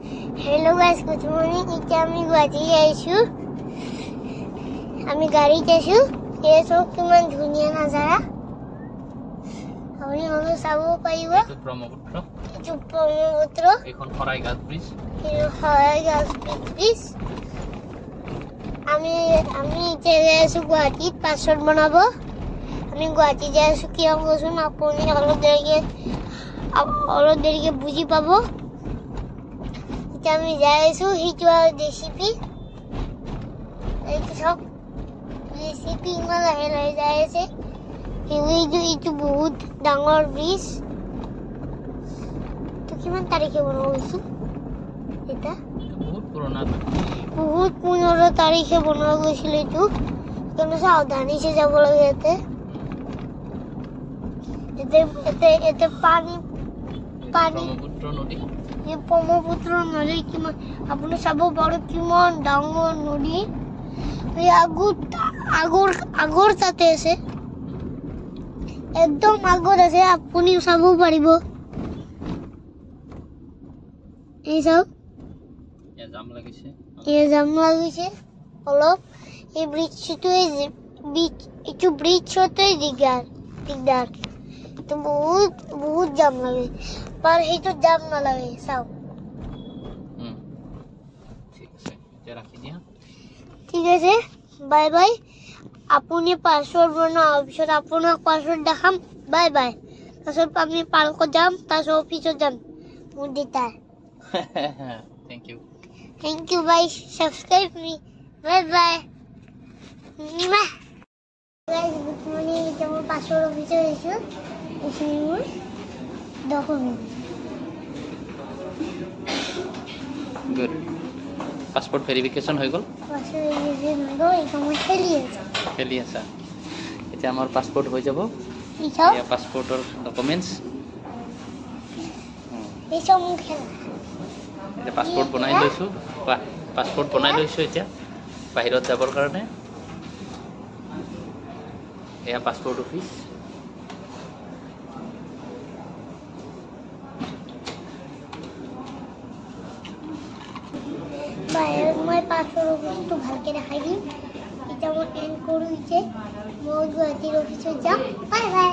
hello guys good morning इथे आम्ही गुवाहाटी जायचो आम्ही गाडी जायचो हे सो किमान धुनिया नजारा আপুনি হলো চাব পাৰিব এইটো ব্ৰহ্মপুত্ৰ এখন শৰাইঘাট ব্ৰিজ আমি এতিয়া যাইছো গুৱাহাটীত পাছপৰ্ট বনাব আমি গুৱাহাটী যাইছো কিয় কৈছোন আপুনি অলপ দেৰিকে বুজি পাব আমি যাইছো হিটো ৰেসিপি এই সব ৰেসিপি ইমান লাহে যাইছে এইটো বহুত ডাঙৰ ব্ৰিজ তো কিমান তাৰিখে বনোৱা হৈছিল এটা বহুত পুৰণা 15 তাৰিখে বনোৱা গৈছিল এইটো কিন্তু সাৱধানী সে যাব লাগে এতে পানী ব্ৰহ্মপুত্ৰ নদী ये ब्रह्मपुत्र नदी किमान आपने सब बड़ किमान डांगर नदी ये आगोर ताते আছে একদম আগত আছে আপুনি চাব পাৰিব এই সব জাম লাগিছে অলপ এই ব্রিজটোই দিগদার তো বহুত জাম লাগে पर ही तो जाम ना लगे सब ठीक है बाय बाय আপুনি পাসওয়ার্ড বনাও পিছত আপোনাক পাসওয়ার্ড দেখাম বাই বাই পাছত আমি পাৰ্কত যাম তাছত অফিসত যাম মোৰ দিতা thank you bye subscribe me bye bye guys good morning এটা মোৰ পাসওয়াৰ্ড অফিসে আছো এখানে মোৰ ডকুমেন্ট গুড পাসপোৰ্ট ভেৰিফিকেশন হৈ গল খেলি আছে এতিয়া আমাৰ পাসপোৰ্ট হৈ যাব ইয়া পাসপোৰ্টৰ ডকুমেন্টস এইসব মোক খেলা এতিয়া পাসপোৰ্ট বনাই লৈছো এতিয়া বাহিৰত যাবৰ কাৰণে এয়া পাসপোর্ট অফিস मैं पासवर्ड ऑफिस तो भर के रखाई दी এটা মই এন্ড কৰি মই গুৱাহাটীৰ অফিসত যাম বাই বাই